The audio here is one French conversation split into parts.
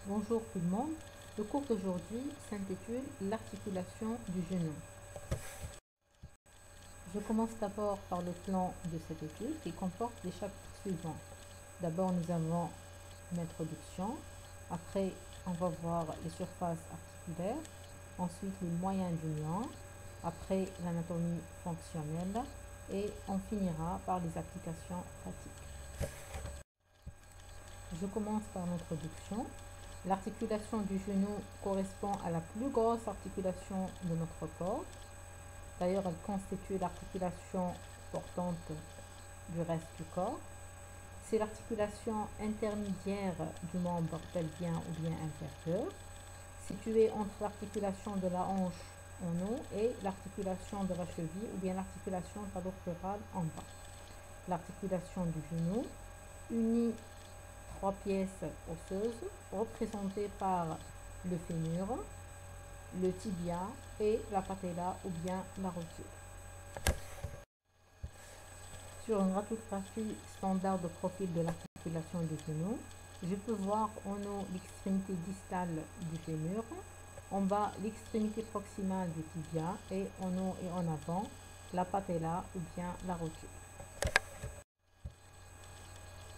Bonjour tout le monde, le cours d'aujourd'hui s'intitule l'articulation du genou. Je commence d'abord par le plan de cette étude qui comporte les chapitres suivants. D'abord nous avons une introduction, après on va voir les surfaces articulaires, ensuite les moyens du lien, après l'anatomie fonctionnelle et on finira par les applications pratiques. Je commence par l'introduction. L'articulation du genou correspond à la plus grosse articulation de notre corps. D'ailleurs, elle constitue l'articulation portante du reste du corps. C'est l'articulation intermédiaire du membre pelvien ou bien inférieur, située entre l'articulation de la hanche en haut et l'articulation de la cheville ou bien l'articulation talocrurale en bas. L'articulation du genou unit trois pièces osseuses représentées par le fémur, le tibia et la patella ou bien la rotule. Sur une radiographie standard de profil de l'articulation du genou, je peux voir en haut l'extrémité distale du fémur, en bas l'extrémité proximale du tibia et en haut et en avant la patella ou bien la rotule.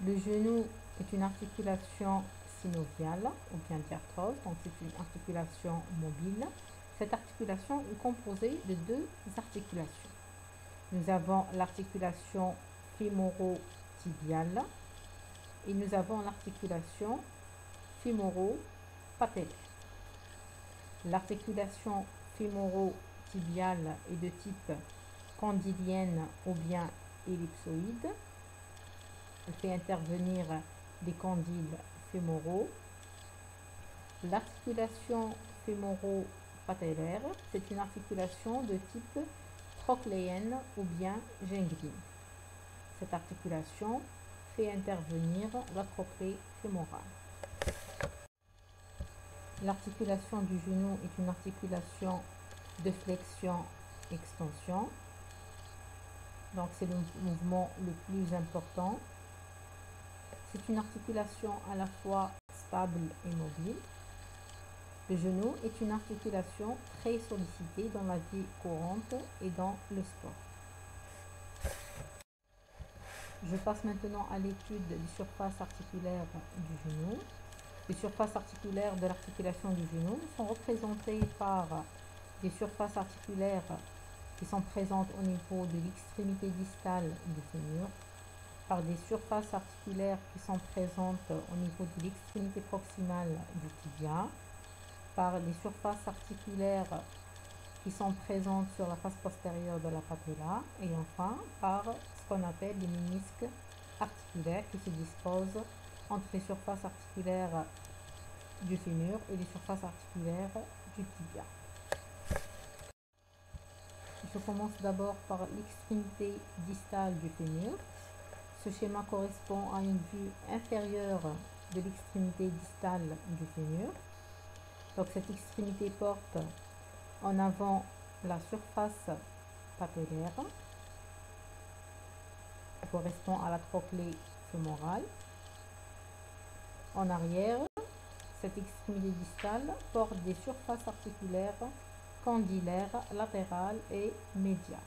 Le genou est une articulation synoviale ou bien diarthrose, donc c'est une articulation mobile. Cette articulation est composée de deux articulations. Nous avons l'articulation fémoro-tibiale et nous avons l'articulation fémoro-patellaire. L'articulation fémoro-tibiale est de type condylienne ou bien ellipsoïde. Elle fait intervenir les condyles fémoraux. L'articulation fémoro-patellaire, c'est une articulation de type trochléenne ou bien gingive. Cette articulation fait intervenir la trochlée fémorale. L'articulation du genou est une articulation de flexion-extension. Donc c'est le mouvement le plus important. C'est une articulation à la fois stable et mobile. Le genou est une articulation très sollicitée dans la vie courante et dans le sport. Je passe maintenant à l'étude des surfaces articulaires du genou. Les surfaces articulaires de l'articulation du genou sont représentées par des surfaces articulaires qui sont présentes au niveau de l'extrémité distale du fémur, par des surfaces articulaires qui sont présentes au niveau de l'extrémité proximale du tibia, par des surfaces articulaires qui sont présentes sur la face postérieure de la patella et enfin par ce qu'on appelle les ménisques articulaires qui se disposent entre les surfaces articulaires du fémur et les surfaces articulaires du tibia. Je commence d'abord par l'extrémité distale du fémur. Ce schéma correspond à une vue inférieure de l'extrémité distale du fémur. Donc cette extrémité porte en avant la surface patellaire, qui correspond à la trochlée fémorale. En arrière, cette extrémité distale porte des surfaces articulaires condylaires, latérales et médiales.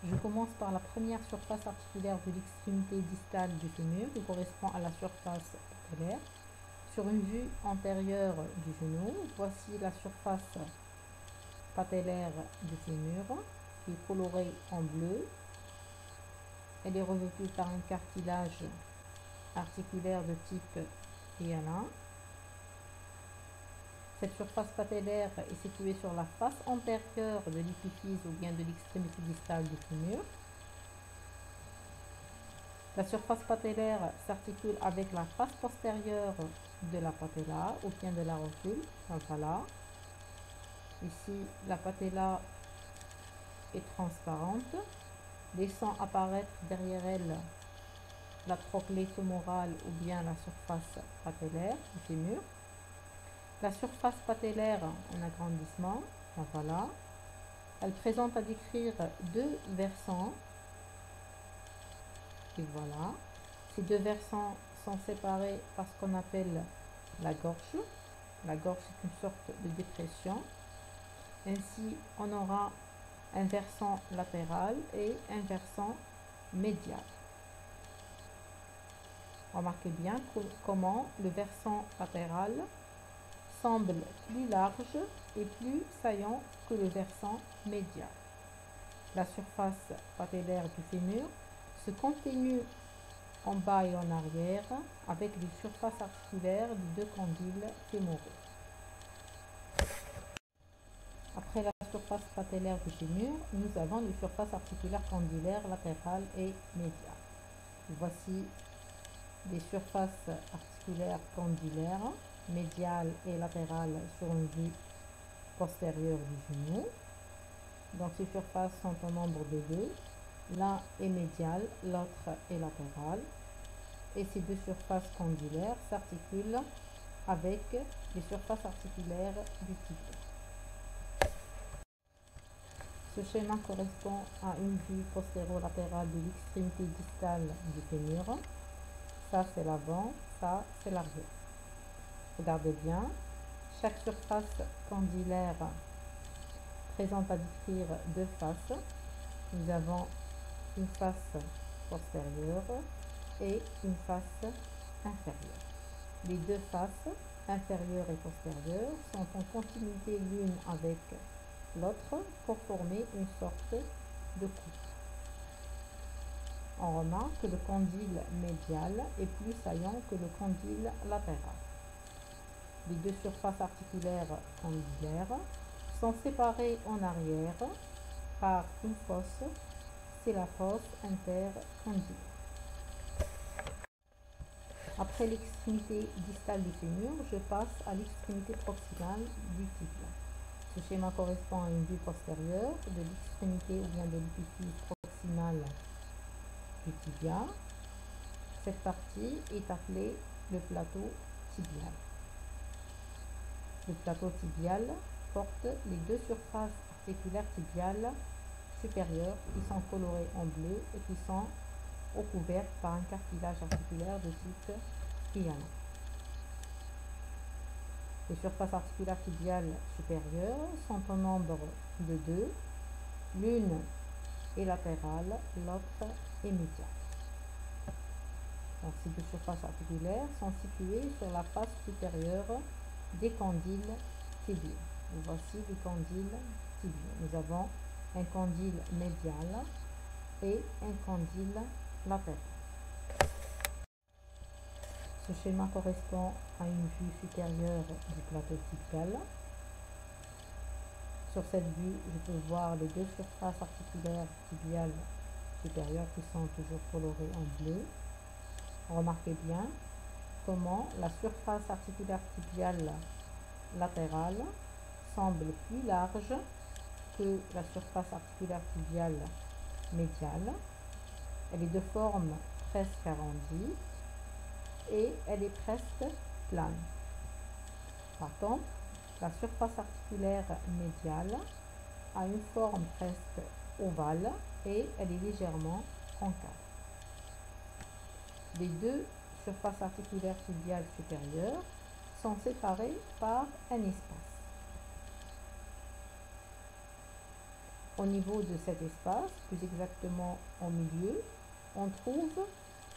Je commence par la première surface articulaire de l'extrémité distale du fémur qui correspond à la surface patellaire. Sur une vue antérieure du genou, voici la surface patellaire du fémur qui est colorée en bleu. Elle est revêtue par un cartilage articulaire de type hyalin. Cette surface patellaire est située sur la face antérieure de l'épiphyse ou bien de l'extrémité distale du fémur. La surface patellaire s'articule avec la face postérieure de la patella ou bien de la rotule. Voilà. Ici, la patella est transparente, laissant apparaître derrière elle la trochlée fémorale ou bien la surface patellaire du fémur. La surface patellaire en agrandissement, voilà. Elle présente à décrire deux versants. Et voilà. Ces deux versants sont séparés par ce qu'on appelle la gorge. La gorge, c'est une sorte de dépression. Ainsi, on aura un versant latéral et un versant médial. Remarquez bien comment le versant latéral semble plus large et plus saillant que le versant médial. La surface patellaire du fémur se continue en bas et en arrière avec les surfaces articulaires des deux condyles fémoraux. Après la surface patellaire du fémur, nous avons les surfaces articulaires condylaires latérales et médiales. Voici les surfaces articulaires condylaires, médiales et latérales sur une vue postérieure du genou. Donc ces surfaces sont au nombre de deux. L'un est médial, l'autre est latéral. Et ces deux surfaces condylaires s'articulent avec les surfaces articulaires du tibia. Ce schéma correspond à une vue postéro-latérale de l'extrémité distale du fémur. Ça c'est l'avant, ça c'est l'arrière. Regardez bien, chaque surface condylaire présente à décrire deux faces. Nous avons une face postérieure et une face inférieure. Les deux faces, inférieure et postérieure, sont en continuité l'une avec l'autre pour former une sorte de coupe. On remarque que le condyle médial est plus saillant que le condyle latéral. Les deux surfaces articulaires condylaires sont séparées en arrière par une fosse, c'est la fosse intercondylaire. Après l'extrémité distale du fémur, je passe à l'extrémité proximale du tibia. Ce schéma correspond à une vue postérieure de l'extrémité ou bien de l'épiphyse proximale du tibia. Cette partie est appelée le plateau tibial. Le plateau tibial porte les deux surfaces articulaires tibiales supérieures qui sont colorées en bleu et qui sont recouvertes par un cartilage articulaire de type hyaline. Les surfaces articulaires tibiales supérieures sont au nombre de deux. L'une est latérale, l'autre est médiale. Donc, ces deux surfaces articulaires sont situées sur la face supérieure des condyles tibiaux. Voici les condyles tibiaux. Nous avons un condyle médial et un condyle latéral. Ce schéma correspond à une vue supérieure du plateau tibial. Sur cette vue, je peux voir les deux surfaces articulaires tibiales supérieures qui sont toujours colorées en bleu. Remarquez bien comment la surface articulaire tibiale latérale semble plus large que la surface articulaire tibiale médiale. Elle est de forme presque arrondie et elle est presque plane. Par contre, la surface articulaire médiale a une forme presque ovale et elle est légèrement concave. Les deux surfaces articulaires tibiales supérieures sont séparées par un espace. Au niveau de cet espace, plus exactement au milieu, on trouve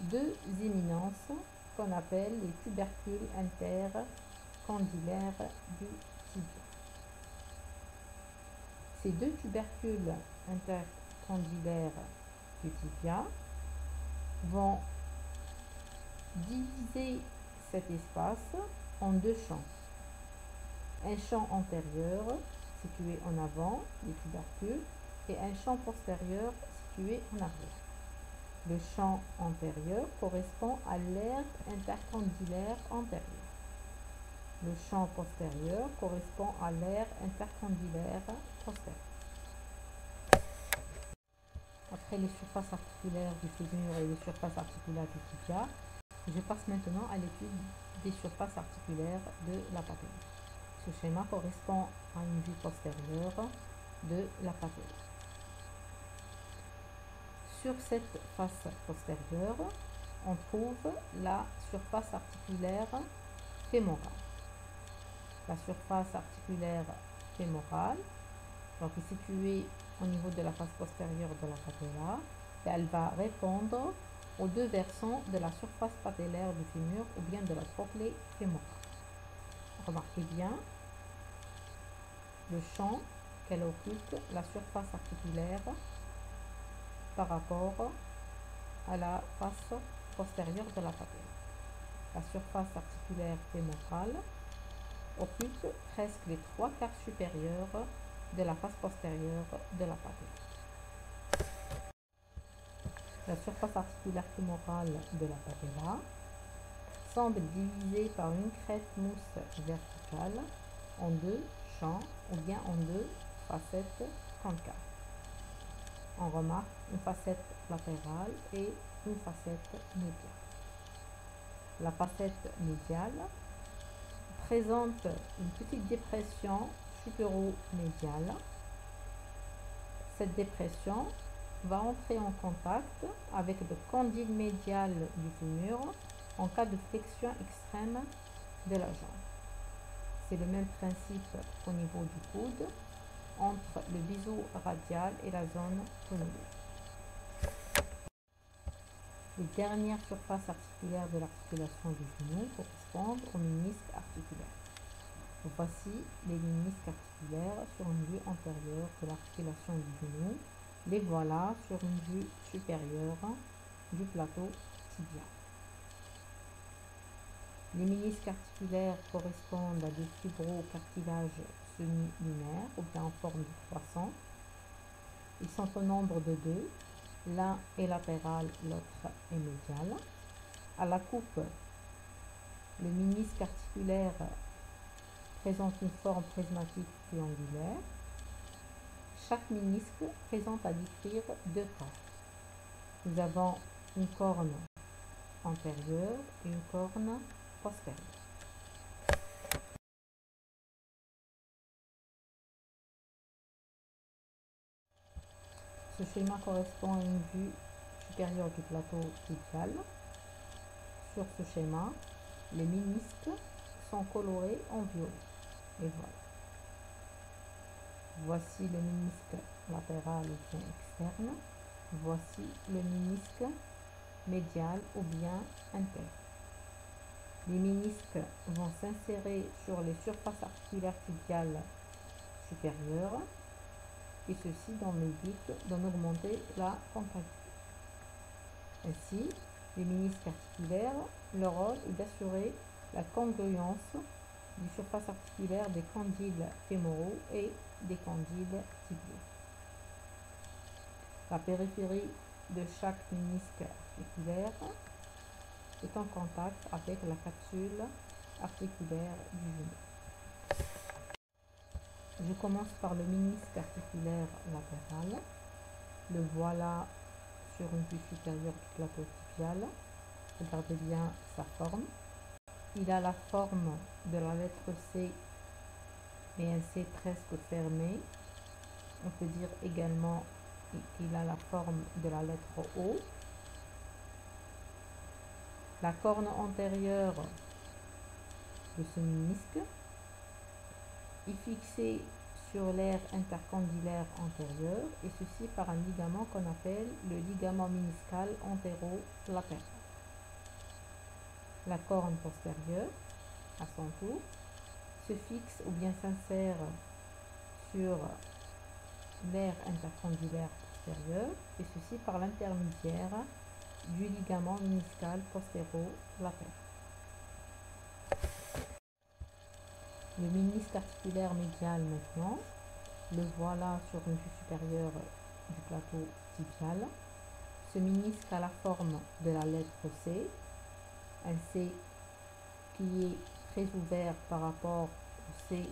deux éminences qu'on appelle les tubercules intercondylaires du tibia. Ces deux tubercules intercondylaires du tibia vont diviser cet espace en deux champs. Un champ antérieur situé en avant des tubercules et un champ postérieur situé en arrière. Le champ antérieur correspond à l'aire intercondylaire antérieure. Le champ postérieur correspond à l'aire intercondylaire postérieure. Après les surfaces articulaires du fémur et les surfaces articulaires du tibia, je passe maintenant à l'étude des surfaces articulaires de la patelle. Ce schéma correspond à une vue postérieure de la patelle. Sur cette face postérieure, on trouve la surface articulaire fémorale. La surface articulaire fémorale donc, est située au niveau de la face postérieure de la patella et elle va répondre aux deux versants de la surface patellaire du fémur ou bien de la trochlée fémorale. Remarquez bien le champ qu'elle occupe, la surface articulaire par rapport à la face postérieure de la patella. La surface articulaire fémorale occupe presque les 3/4 supérieurs de la face postérieure de la patella. La surface articulaire fémorale de la patella semble divisée par une crête mousse verticale en deux champs ou bien en deux facettes concaves. On remarque une facette latérale et une facette médiale. La facette médiale présente une petite dépression supéro-médiale. Cette dépression va entrer en contact avec le condyle médial du fémur en cas de flexion extrême de la jambe. C'est le même principe au niveau du coude, entre le biseau radial et la zone tonneuse. Les dernières surfaces articulaires de l'articulation du genou correspondent aux ménisques articulaires. Voici les ménisques articulaires sur une vue antérieure de l'articulation du genou. Les voilà sur une vue supérieure du plateau tibial. Les ménisques articulaires correspondent à des fibrocartilages semi-lunaires ou bien en forme de croissant. Ils sont au nombre de deux. L'un est latéral, l'autre est médial. À la coupe, le ménisque articulaire présente une forme prismatique triangulaire. Chaque ménisque présente à décrire deux cornes. Nous avons une corne antérieure et une corne postérieure. Ce schéma correspond à une vue supérieure du plateau tibial. Sur ce schéma, les ménisques sont colorés en violet. Et voilà. Voici le ménisque latéral ou bien externe. Voici le ménisque médial ou bien interne. Les ménisques vont s'insérer sur les surfaces articulaires tibiales supérieures et ceci dans le but d'en augmenter la concavité. Ainsi, les ménisques articulaires, leur rôle est d'assurer la congruence des surfaces articulaires des condyles fémoraux et des condyles tibiaux. La périphérie de chaque ménisque articulaire est en contact avec la capsule articulaire du genou. Je commence par le ménisque articulaire latéral. Le voilà sur une vue supérieure du plateau tibial. Regardez bien sa forme. Il a la forme de la lettre C, mais un C presque fermé. On peut dire également qu'il a la forme de la lettre O. La corne antérieure de ce ménisque est fixée sur l'aire intercondylaire antérieure et ceci par un ligament qu'on appelle le ligament méniscal antéro-latéral. La corne postérieure, à son tour, se fixe ou bien s'insère sur l'aire intercondylaire postérieure et ceci par l'intermédiaire du ligament méniscal postéro-latéral. Le ménisque articulaire médial maintenant, le voilà sur une vue supérieure du plateau tibial. Ce ménisque a la forme de la lettre C, un C qui est très ouvert par rapport au C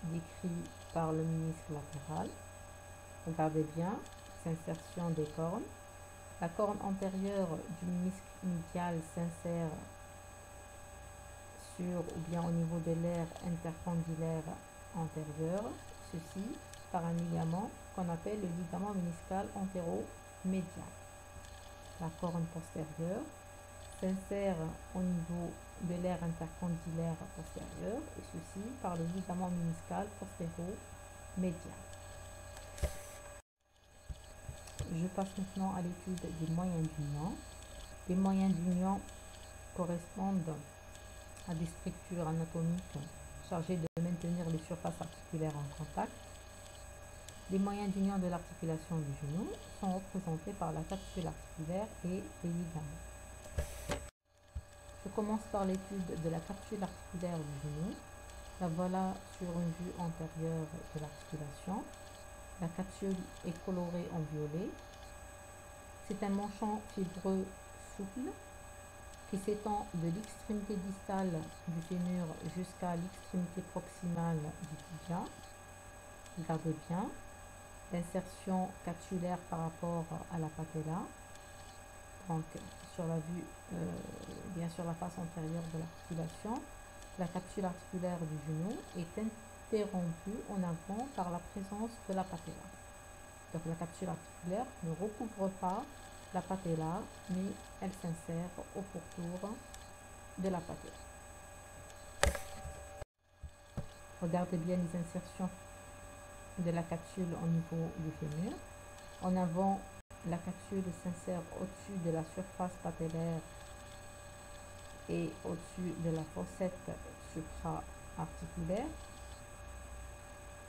décrit par le ménisque latéral. Regardez bien, l'insertion des cornes. La corne antérieure du ménisque médial s'insère sur ou bien au niveau de l'aire intercondylaire antérieure, ceci par un ligament qu'on appelle le ligament méniscal antéro-médial. La corne postérieure s'insère au niveau de l'aire intercondylaire postérieure, et ceci par le ligament méniscal postéro-médial. Je passe maintenant à l'étude des moyens d'union. Les moyens d'union correspondent à des structures anatomiques chargées de maintenir les surfaces articulaires en contact. Les moyens d'union de l'articulation du genou sont représentés par la capsule articulaire et les ligaments. Je commence par l'étude de la capsule articulaire du genou. La voilà sur une vue antérieure de l'articulation. La capsule est colorée en violet. C'est un manchon fibreux souple qui s'étend de l'extrémité distale du fémur jusqu'à l'extrémité proximale du tibia. Regardez bien l'insertion capsulaire par rapport à la patella. Donc sur la vue, bien sûr la face antérieure de l'articulation, la capsule articulaire du genou est interrompue en avant par la présence de la patella. Donc la capsule articulaire ne recouvre pas la patella, mais elle s'insère au pourtour de la patella. Regardez bien les insertions de la capsule au niveau du fémur. En avant, la capsule s'insère au-dessus de la surface patellaire et au-dessus de la fossette supra-articulaire.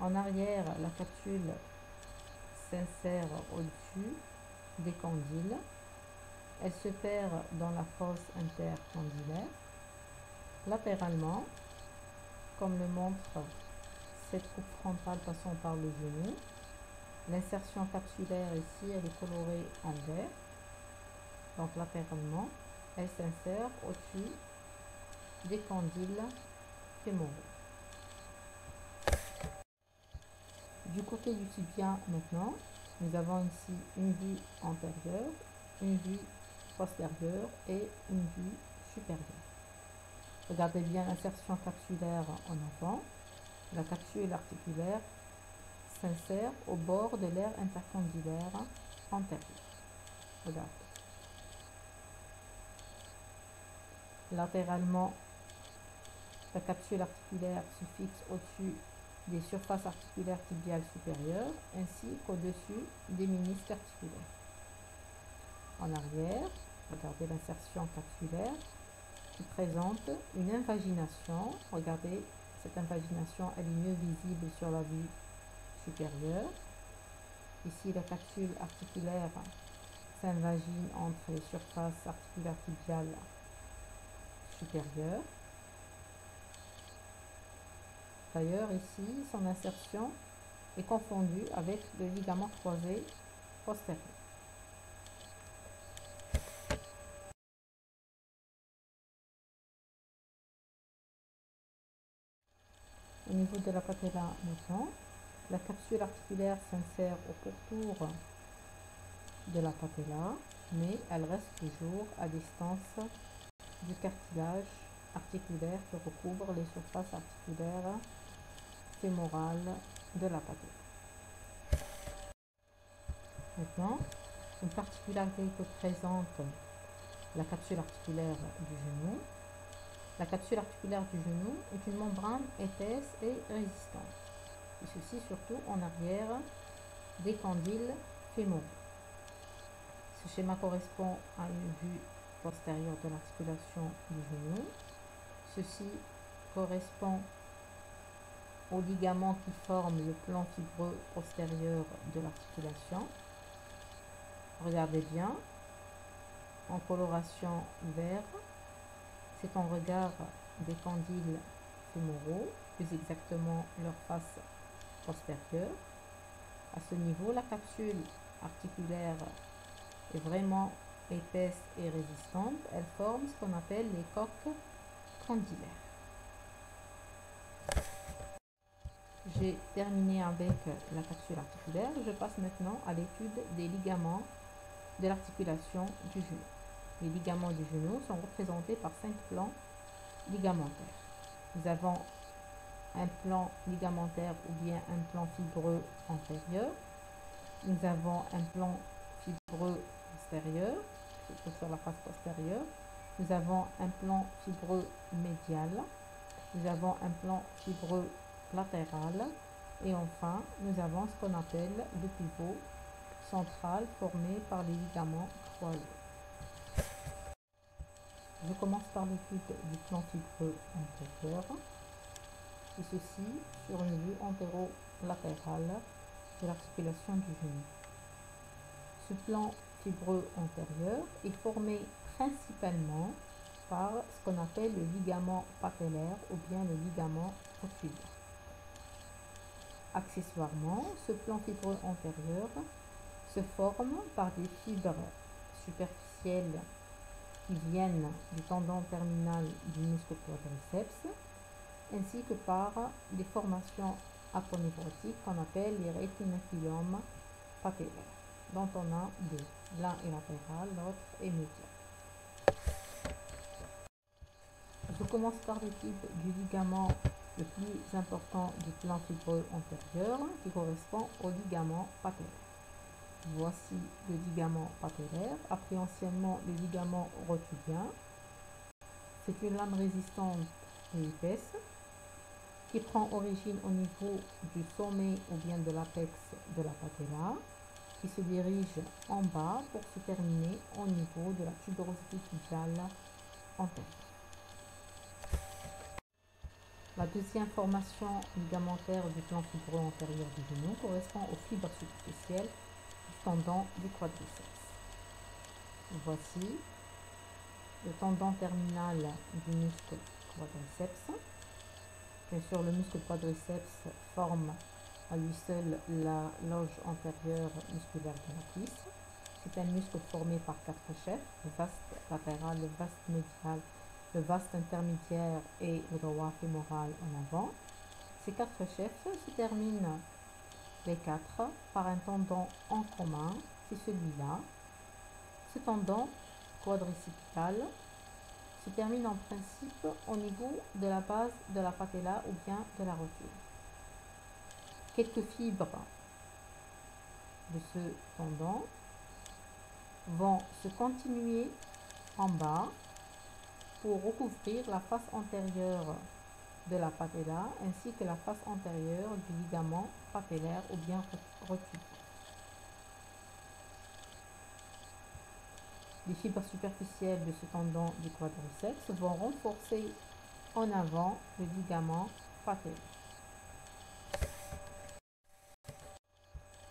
En arrière, la capsule s'insère au-dessus des condyles. Elle se perd dans la fosse intercondylaire. Latéralement, comme le montre cette coupe frontale passant par le genou, l'insertion capsulaire ici, elle est colorée en vert. Donc latéralement, elle s'insère au-dessus des condyles fémoraux. Du côté du tibia maintenant, nous avons ici une vue antérieure, une vue postérieure et une vue supérieure. Regardez bien l'insertion capsulaire en avant. La capsule articulaire s'insère au bord de l'aire intercondylaire antérieure. Regardez. Latéralement, la capsule articulaire se fixe au-dessus des surfaces articulaires tibiales supérieures ainsi qu'au-dessus des ménisques articulaires. En arrière, regardez l'insertion capsulaire qui présente une invagination. Regardez, cette invagination, elle est mieux visible sur la vue supérieure. Ici, la capsule articulaire s'invagine entre les surfaces articulaires tibiales supérieures. D'ailleurs, ici, son insertion est confondue avec le ligament croisé postérieur. Au niveau de la patella maintenant, la capsule articulaire s'insère au pourtour de la patella, mais elle reste toujours à distance du cartilage articulaire qui recouvre les surfaces articulaires fémorales de la patella. Maintenant, une particularité que présente la capsule articulaire du genou. La capsule articulaire du genou est une membrane épaisse et résistante, et ceci surtout en arrière des condyles fémoraux. Ce schéma correspond à une vue postérieure de l'articulation du genou. Ceci correspond aux ligaments qui forment le plan fibreux postérieur de l'articulation. Regardez bien, en coloration vert, c'est en regard des condyles fémoraux, plus exactement leur face postérieure. À ce niveau, la capsule articulaire est vraiment épaisse et résistante. Elle forme ce qu'on appelle les coques condylaires. J'ai terminé avec la capsule articulaire. Je passe maintenant à l'étude des ligaments de l'articulation du genou. Les ligaments du genou sont représentés par 5 plans ligamentaires. Nous avons un plan ligamentaire ou bien un plan fibreux antérieur. Nous avons un plan fibreux postérieur, surtout sur la face postérieure. Nous avons un plan fibreux médial. Nous avons un plan fibreux latéral. Et enfin, nous avons ce qu'on appelle le pivot central formé par les ligaments croisés. Je commence par l'étude du plan fibreux antérieur, et ceci sur une vue antéro-latérale de l'articulation du genou. Ce plan fibreux antérieur est formé principalement par ce qu'on appelle le ligament patellaire ou bien le ligament rotulaire. Accessoirement, ce plan fibreux antérieur se forme par des fibres superficielles qui viennent du tendon terminal du muscle quadriceps, ainsi que par des formations aponeurotiques qu'on appelle les rétinaculums patellaires, dont on a deux. L'un est latéral, l'autre est médial. Je commence par l'étude du ligament le plus important du plan fibreux antérieur, qui correspond au ligament patellaire. Voici le ligament patellaire, appelé anciennement le ligament rotulien. C'est une lame résistante et épaisse qui prend origine au niveau du sommet ou bien de l'apex de la patella, qui se dirige en bas pour se terminer au niveau de la tuberosité tibiale antérieure. La deuxième formation ligamentaire du plan fibreux antérieur du genou correspond aux fibres superficielles du tendon du quadriceps. Voici le tendon terminal du muscle quadriceps. Bien sûr, le muscle quadriceps forme à lui seul la loge antérieure musculaire de la cuisse. C'est un muscle formé par quatre chefs, le vaste latéral, le vaste médial, le vaste intermédiaire et le droit fémoral en avant. Ces quatre chefs se terminent les quatre par un tendon en commun, c'est celui-là. Ce tendon quadricipital se termine en principe au niveau de la base de la patella ou bien de la rotule. Quelques fibres de ce tendon vont se continuer en bas pour recouvrir la face antérieure de la patella ainsi que la face antérieure du ligament patellaire ou bien rotulien. Les fibres superficielles de ce tendon du quadriceps vont renforcer en avant le ligament patellaire.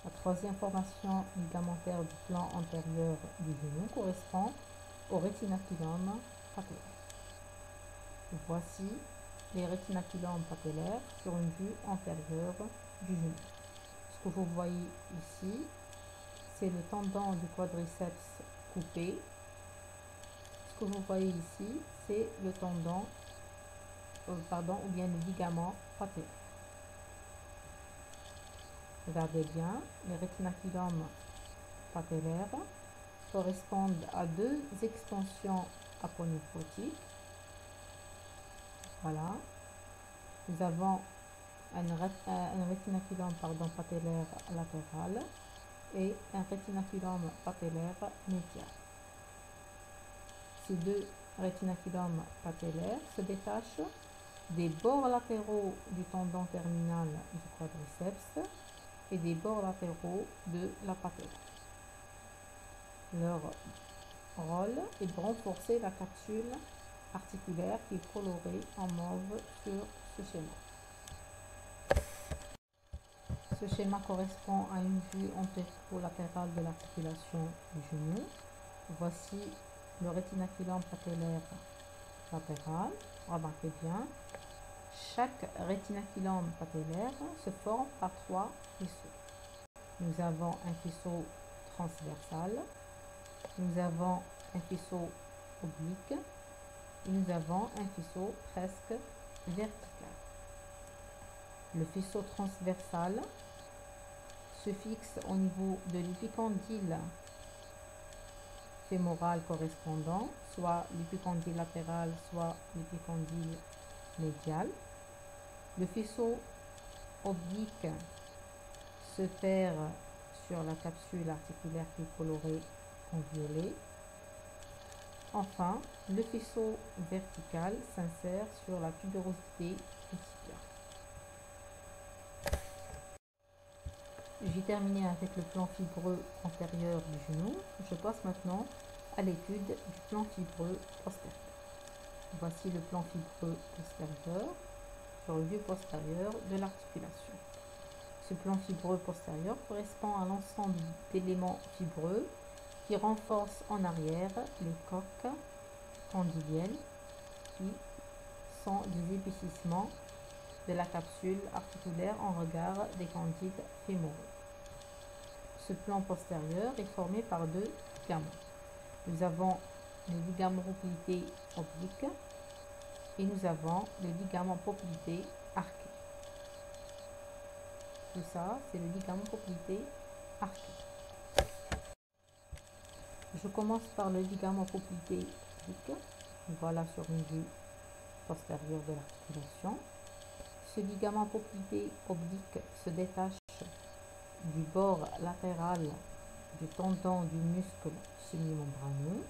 La troisième formation ligamentaire du plan antérieur du genou correspond au rétinaculum patellaire. Voici les rétinaculums patellaires sur une vue antérieure du genou. Ce que vous voyez ici, c'est le tendon du quadriceps coupé. Ce que vous voyez ici, c'est le tendon, ou bien le ligament patellaire. Regardez bien, les rétinaculums patellaires correspondent à deux extensions aponeurotiques. Voilà. Nous avons un rétinaculum patellaire latéral et un rétinaculum patellaire médial. Ces deux rétinaculums patellaires se détachent des bords latéraux du tendon terminal du quadriceps et des bords latéraux de la patella. Leur rôle est de renforcer la capsule articulaire qui est colorée en mauve sur ce schéma. Ce schéma correspond à une vue antéro-latérale de l'articulation du genou. Voici le rétinaculum patellaire latéral. Remarquez bien, chaque rétinaculum patellaire se forme par trois faisceaux. Nous avons un faisceau transversal, nous avons un faisceau oblique et nous avons un faisceau presque vertical. Le faisceau transversal se fixe au niveau de l'épicondyle fémoral correspondant, soit l'épicondyle latéral, soit l'épicondyle médial. Le faisceau oblique se perd sur la capsule articulaire qui est colorée en violet. Enfin, le faisceau vertical s'insère sur la tuberosité du tibia. J'ai terminé avec le plan fibreux antérieur du genou. Je passe maintenant à l'étude du plan fibreux postérieur. Voici le plan fibreux postérieur sur le vue postérieur de l'articulation. Ce plan fibreux postérieur correspond à l'ensemble d'éléments fibreux qui renforcent en arrière les coques condyliennes qui sont des épaississements de la capsule articulaire en regard des condyles fémoraux. Ce plan postérieur est formé par deux ligaments. Nous avons le ligament poplité oblique et nous avons le ligament poplité arqué. Tout ça, c'est le ligament poplité arqué. Je commence par le ligament poplité oblique. Voilà sur une vue postérieure de l'articulation. Ce ligament poplité oblique se détache du bord latéral du tendon du muscle semi-membraneux.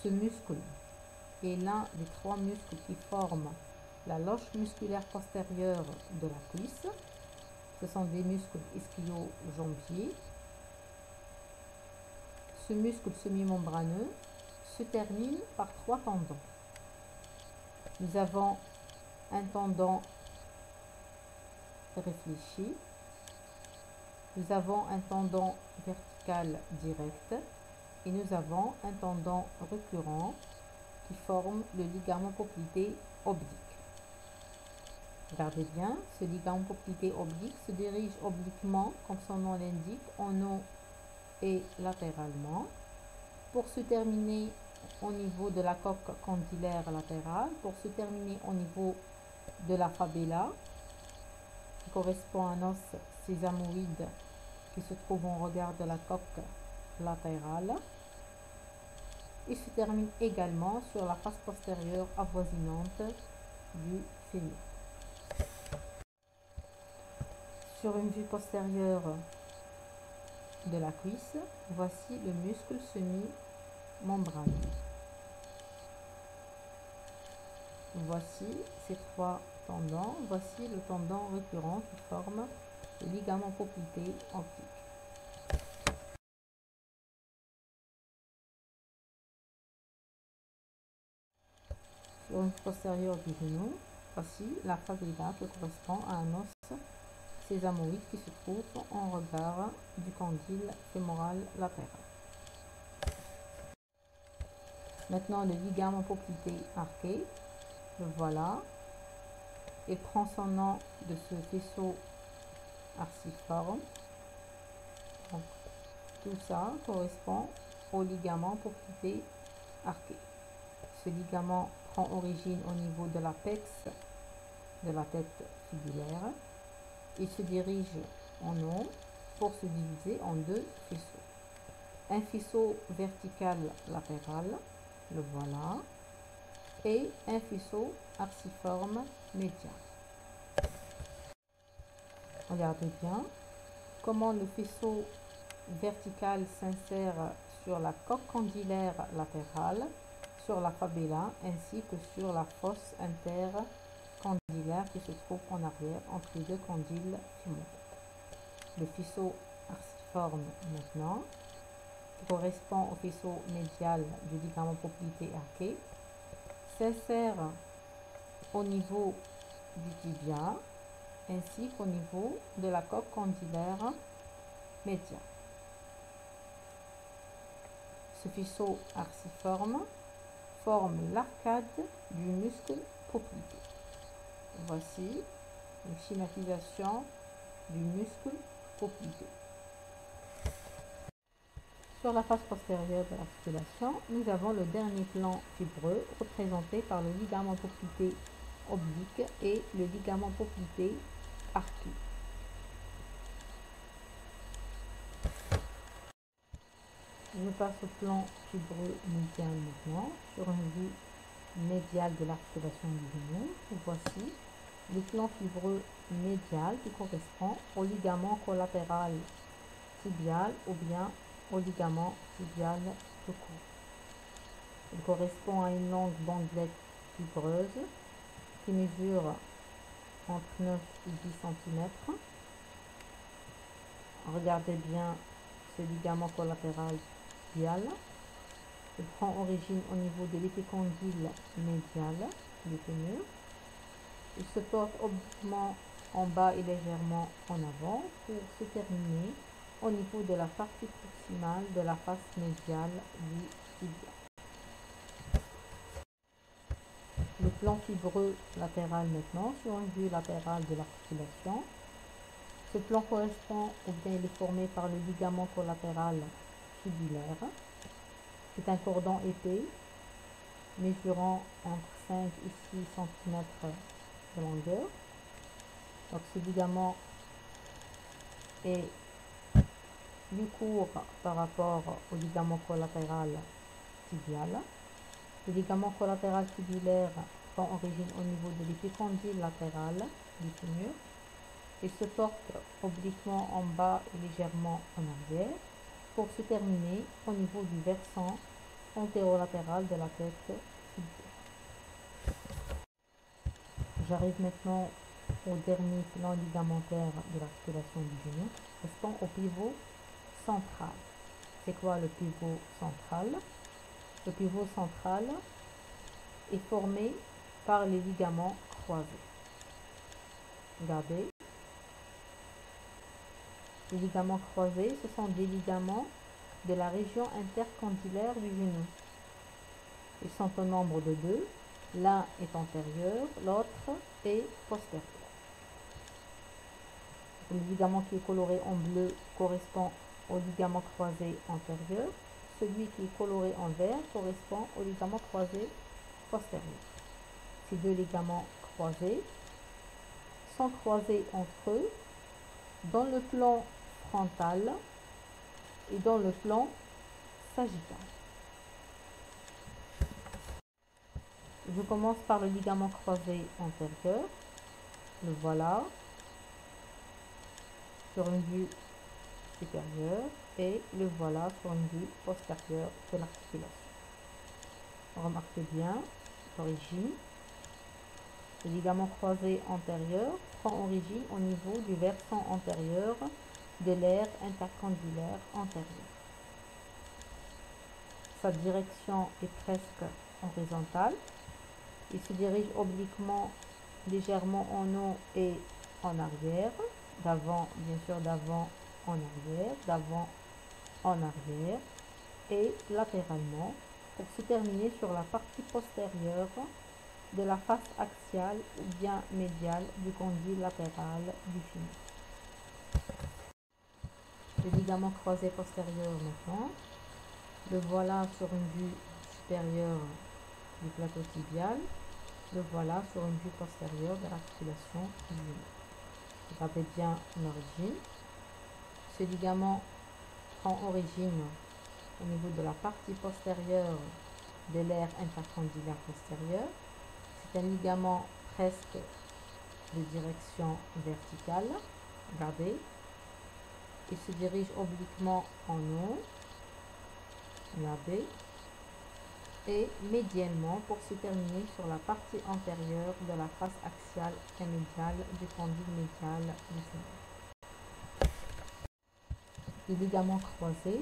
Ce muscle est l'un des trois muscles qui forment la loge musculaire postérieure de la cuisse. Ce sont des muscles ischio-jambiers. Ce muscle semi-membraneux se termine par trois tendons. Nous avons un tendon réfléchi, nous avons un tendon vertical direct et nous avons un tendon récurrent qui forme le ligament poplité oblique. Regardez bien, ce ligament poplité oblique se dirige obliquement, comme son nom l'indique, en haut et latéralement, pour se terminer au niveau de la coque condylaire latérale, pour se terminer au niveau de la fabella, qui correspond à un os sésamoïde qui se trouve en regard de la coque latérale, et se termine également sur la face postérieure avoisinante du fémur. Sur une vue postérieure de la cuisse, voici le muscle semi-membraneux. Voici ces trois tendons. Voici le tendon récurrent qui forme le ligament poplité optique. Sur une postérieure du genou, voici la fabella qui correspond à un os sésamoïde qui se trouve en regard du condyle fémoral latéral. Maintenant, le ligament poplité arqué, le voilà. Il prend son nom de ce faisceau arciforme. Donc, tout ça correspond au ligament poplité arqué. Ce ligament prend origine au niveau de l'apex de la tête fibulaire. Il se dirige en haut pour se diviser en deux faisceaux. Un faisceau vertical latéral, le voilà, et un faisceau arciforme médial. Regardez bien comment le faisceau vertical s'insère sur la coque condylaire latérale, sur la fabella ainsi que sur la fosse intercondylaire qui se trouve en arrière entre les deux condyles fémoraux. Le faisceau arciforme maintenant, qui correspond au faisceau médial du ligament poplité arqué, s'insère au niveau du tibia ainsi qu'au niveau de la coque condylaire médiale. Ce faisceau arciforme forme l'arcade du muscle poplité. Voici une schématisation du muscle poplité. Sur la face postérieure de l'articulation, nous avons le dernier plan fibreux représenté par le ligament poplité oblique et le ligament poplité arqué. Je passe au plan fibreux médial maintenant, sur une vue médiale de l'articulation du genou. Voici le plan fibreux médial qui correspond au ligament collatéral tibial ou bien au ligament tibial tout court. Il correspond à une longue bandelette fibreuse qui mesure entre 9 et 10 cm. Regardez bien ce ligament collatéral tibial. Il prend origine au niveau de l'épicondyle médial du fémur. Il se porte obliquement en bas et légèrement en avant pour se terminer au niveau de la partie proximale de la face médiale du tibia. Le plan fibreux latéral maintenant sur une vue latérale de l'articulation. Ce plan correspond ou bien il est formé par le ligament collatéral fibulaire. C'est un cordon épais mesurant entre 5 et 6 cm de longueur. Donc ce ligament est plus court par rapport au ligament collatéral tibial. Le ligament collatéral tibulaire prend origine au niveau de l'épicondyle latéral du fémur et se porte obliquement en bas et légèrement en arrière pour se terminer au niveau du versant antérolatéral de la tête tibiale. J'arrive maintenant au dernier plan ligamentaire de l'articulation du genou, correspond au pivot central. C'est quoi le pivot central? Le pivot central est formé par les ligaments croisés. Regardez. Les ligaments croisés, ce sont des ligaments de la région intercondylaire du genou. Ils sont au nombre de deux. L'un est antérieur, l'autre est postérieur. Le ligament qui est coloré en bleu correspond au ligament croisé antérieur. Celui qui est coloré en vert correspond au ligament croisé postérieur. Ces deux ligaments croisés sont croisés entre eux dans le plan frontal et dans le plan sagittal. Je commence par le ligament croisé antérieur. Le voilà sur une vue supérieure et le voilà sur une vue postérieure de l'articulation. Remarquez bien l'origine. Le ligament croisé antérieur prend origine au niveau du versant antérieur de l'aire intercondylaire antérieure. Sa direction est presque horizontale. Il se dirige obliquement, légèrement en haut et en arrière, d'avant, bien sûr, d'avant en arrière, d'avant en arrière et latéralement pour se terminer sur la partie postérieure de la face axiale ou bien médiale du condyle latéral du fémur. Le ligament croisé postérieur maintenant, le voilà sur une vue supérieure du plateau tibial, le voilà sur une vue postérieure de l'articulation du genou. Regardez bien l'origine. Ce ligament prend origine au niveau de la partie postérieure de l'aire intercondylaire postérieure. C'est un ligament presque de direction verticale. Regardez. Il se dirige obliquement en haut. Regardez. Et médianement pour se terminer sur la partie antérieure de la face axiale et médiale du condyle médial du fémur. Les ligaments croisés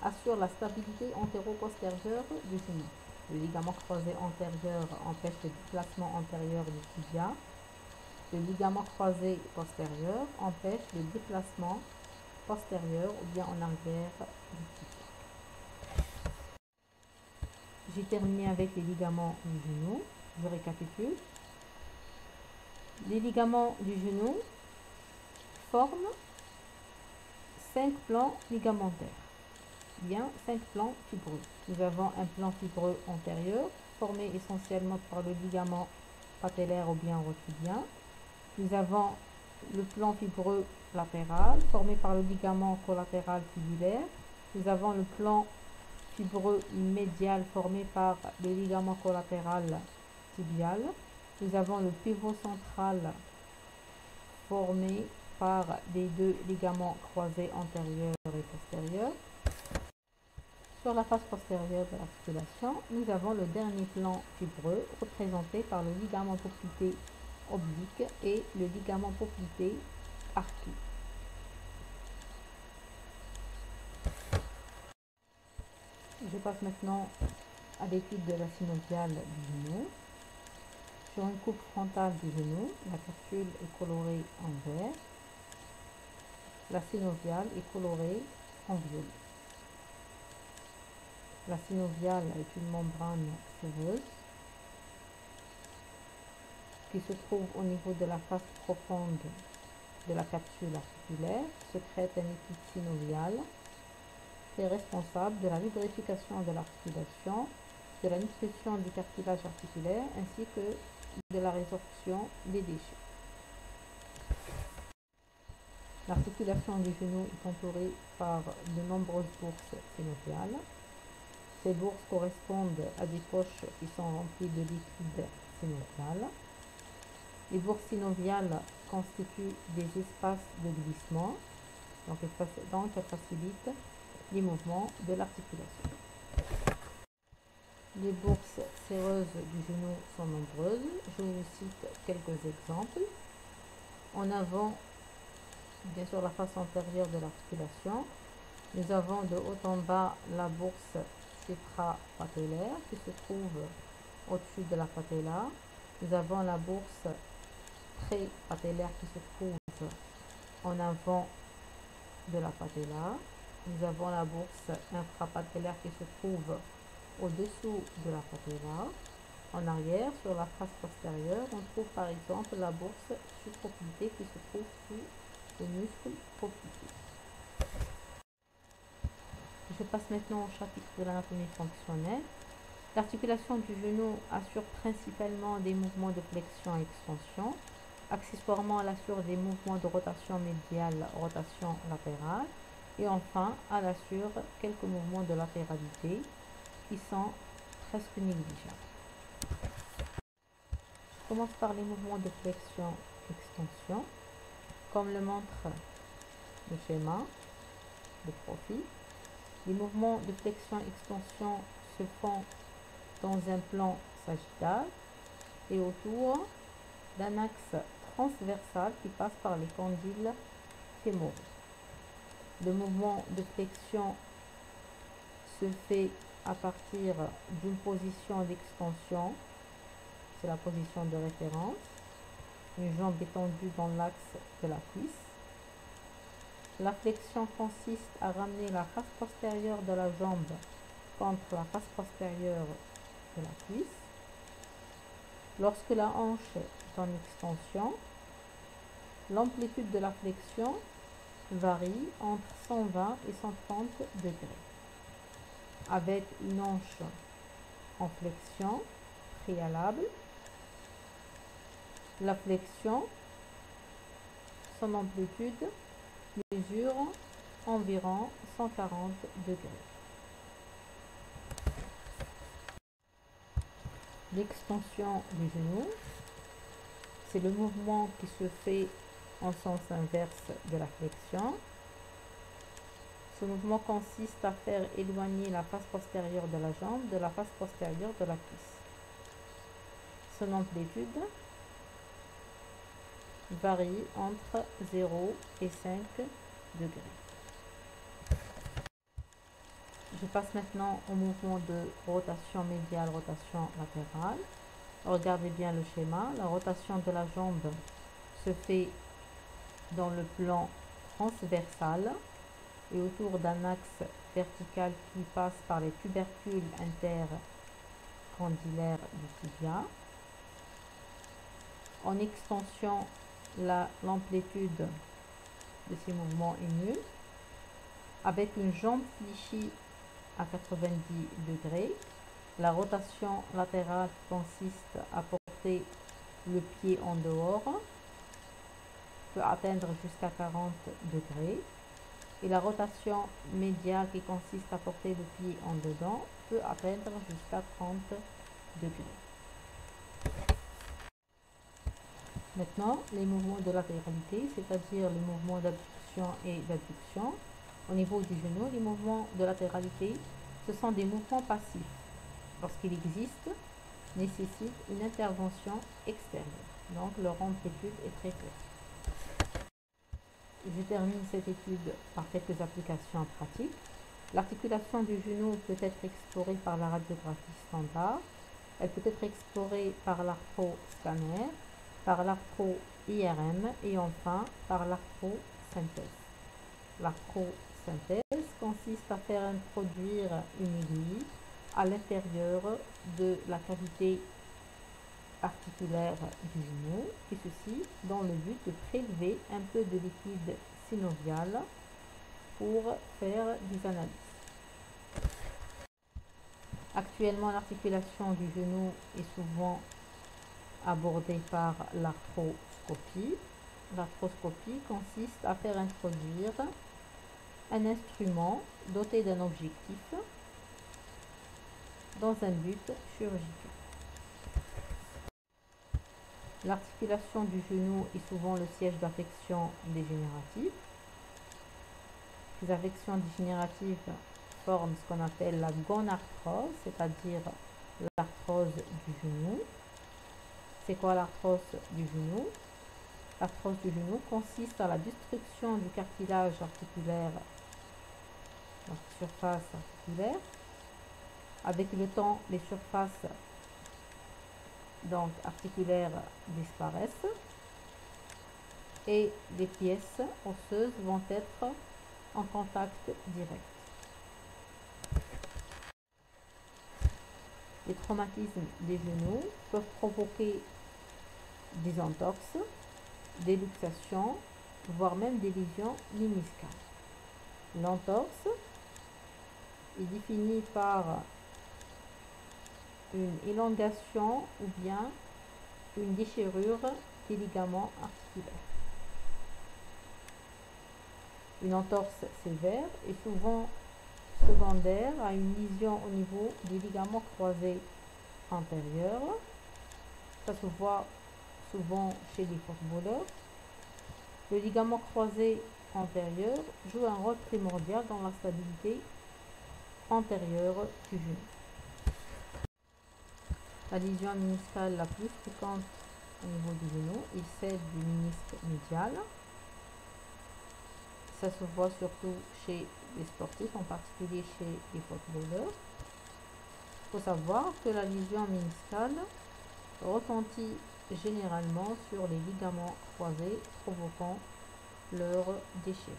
assurent la stabilité antéro-postérieure du genou. Le ligament croisé antérieur empêche le déplacement antérieur du tibia. Le ligament croisé postérieur empêche le déplacement postérieur ou bien en arrière du tibia. J'ai terminé avec les ligaments du genou. Je récapitule. Les ligaments du genou forment 5 plans ligamentaires. Bien 5 plans fibreux. Nous avons un plan fibreux antérieur formé essentiellement par le ligament patellaire ou bien rotulien. Nous avons le plan fibreux latéral formé par le ligament collatéral fibulaire. Nous avons le plan fibreux médial formé par le ligament collatéral tibial. Nous avons le pivot central formé par les deux ligaments croisés antérieurs et postérieurs. Sur la face postérieure de l'articulation, nous avons le dernier plan fibreux représenté par le ligament poplité oblique et le ligament poplité arqué. Je passe maintenant à l'étude de la synoviale du genou. Sur une coupe frontale du genou, la capsule est colorée en vert. La synoviale est colorée en violet. La synoviale est une membrane séreuse qui se trouve au niveau de la face profonde de la capsule articulaire, sécrète un liquide synovial qui est responsable de la lubrification de l'articulation, de la nutrition du cartilage articulaire ainsi que de la résorption des déchets. L'articulation du genou est entourée par de nombreuses bourses synoviales. Ces bourses correspondent à des poches qui sont remplies de liquide synovial. Les bourses synoviales constituent des espaces de glissement, donc elles facilitent les mouvements de l'articulation. Les bourses séreuses du genou sont nombreuses. Je vous cite quelques exemples. En avant, bien sûr, la face antérieure de l'articulation, nous avons de haut en bas la bourse suprapatellaire qui se trouve au-dessus de la patella. Nous avons la bourse pré-patellaire qui se trouve en avant de la patella. Nous avons la bourse infrapatellaire qui se trouve au-dessous de la patella. En arrière, sur la face postérieure, on trouve par exemple la bourse subpoplitée qui se trouve sous le muscle poplité. Je passe maintenant au chapitre de l'anatomie fonctionnelle. L'articulation du genou assure principalement des mouvements de flexion et extension. Accessoirement, elle assure des mouvements de rotation médiale, rotation latérale. Et enfin, elle assure quelques mouvements de latéralité qui sont presque négligeables. Je commence par les mouvements de flexion-extension. Comme le montre le schéma de profil, les mouvements de flexion-extension se font dans un plan sagittal et autour d'un axe transversal qui passe par les condyles fémoraux. Le mouvement de flexion se fait à partir d'une position d'extension, c'est la position de référence, une jambe étendue dans l'axe de la cuisse. La flexion consiste à ramener la face postérieure de la jambe contre la face postérieure de la cuisse. Lorsque la hanche est en extension, l'amplitude de la flexion varie entre 120 et 130 degrés. Avec une hanche en flexion préalable, la flexion, son amplitude mesure environ 140 degrés. L'extension du genou, c'est le mouvement qui se fait en sens inverse de la flexion. Ce mouvement consiste à faire éloigner la face postérieure de la jambe de la face postérieure de la cuisse. Son amplitude varie entre 0 et 5 degrés. Je passe maintenant au mouvement de rotation médiale, rotation latérale. Regardez bien le schéma. La rotation de la jambe se fait dans le plan transversal et autour d'un axe vertical qui passe par les tubercules intercondylaires du tibia. En extension, l'amplitude de ces mouvements est nulle. Avec une jambe fléchie à 90 degrés, la rotation latérale consiste à porter le pied en dehors, peut atteindre jusqu'à 40 degrés. Et la rotation médiale qui consiste à porter le pied en dedans peut atteindre jusqu'à 30 degrés. Maintenant, les mouvements de latéralité, c'est-à-dire les mouvements d'abduction et d'adduction. Au niveau du genou, les mouvements de latéralité Ce sont des mouvements passifs. Lorsqu'ils existent, nécessitent une intervention extérieure. Donc leur amplitude est très faible. Je termine cette étude par quelques applications pratiques. L'articulation du genou peut être explorée par la radiographie standard. Elle peut être explorée par l'arthro-scanner, par l'arthro-IRM et enfin par l'arthro-synthèse. L'arthro-synthèse consiste à faire introduire une aiguille à l'intérieur de la cavité articulaire du genou, et ceci dans le but de prélever un peu de liquide synovial pour faire des analyses. Actuellement, l'articulation du genou est souvent abordée par l'arthroscopie. L'arthroscopie consiste à faire introduire un instrument doté d'un objectif dans un but chirurgical. L'articulation du genou est souvent le siège d'affections dégénératives. Ces affections dégénératives forment ce qu'on appelle la gonarthrose, c'est-à-dire l'arthrose du genou. C'est quoi l'arthrose du genou? L'arthrose du genou consiste à la destruction du cartilage articulaire, donc surface articulaire. Avec le temps, les surfaces donc articulaires disparaissent et les pièces osseuses vont être en contact direct. Les traumatismes des genoux peuvent provoquer des entorses, des luxations, voire même des lésions méniscales. L'entorse est définie par une élongation ou bien une déchirure des ligaments articulaires. Une entorse sévère est souvent secondaire à une lésion au niveau des ligaments croisés antérieurs. Ça se voit souvent chez les footballeurs. Le ligament croisé antérieur joue un rôle primordial dans la stabilité antérieure du genou. La lésion méniscale la plus fréquente au niveau du genou est celle du ménisque médial. Ça se voit surtout chez les sportifs, en particulier chez les footballeurs. Il faut savoir que la lésion méniscale retentit généralement sur les ligaments croisés, provoquant leur déchirure.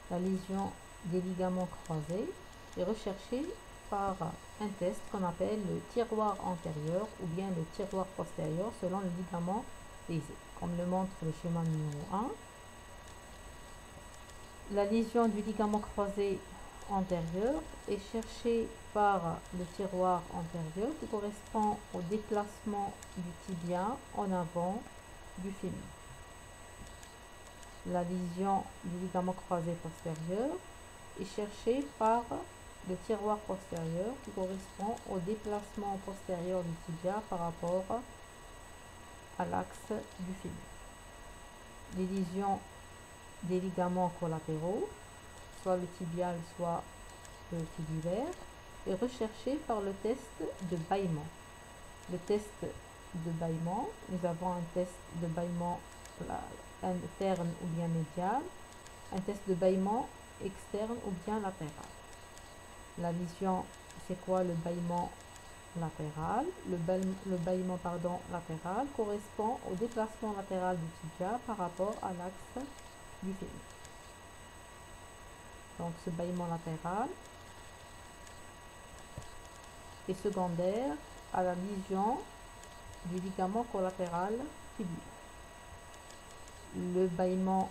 La lésion des ligaments croisés est recherchée par un test qu'on appelle le tiroir antérieur ou bien le tiroir postérieur selon le ligament lésé, comme le montre le schéma numéro 1. La lésion du ligament croisé antérieur est cherchée par le tiroir antérieur qui correspond au déplacement du tibia en avant du fémur. La lésion du ligament croisé postérieur est cherchée par le tiroir postérieur qui correspond au déplacement postérieur du tibia par rapport à l'axe du fémur. Les lésions des ligaments collatéraux, soit le tibial, soit le fibulaire, est recherchée par le test de bâillement. Le test de bâillement, nous avons un test de bâillement interne ou bien médial, un test de bâillement externe ou bien latéral. La lésion, c'est quoi le bâillement latéral? Le bâillement latéral correspond au déplacement latéral du tibia par rapport à l'axe du fémur. Donc ce bâillement latéral est secondaire à la lésion du ligament collatéral fibulaire. Le bâillement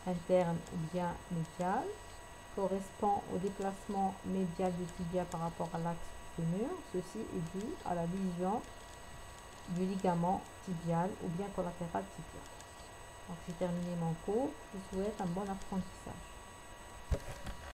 interne ou bien médial correspond au déplacement médial du tibia par rapport à l'axe du fémur. Ceci est dû à la lésion du ligament tibial ou bien collatéral tibial. Donc j'ai terminé mon cours. Je vous souhaite un bon apprentissage.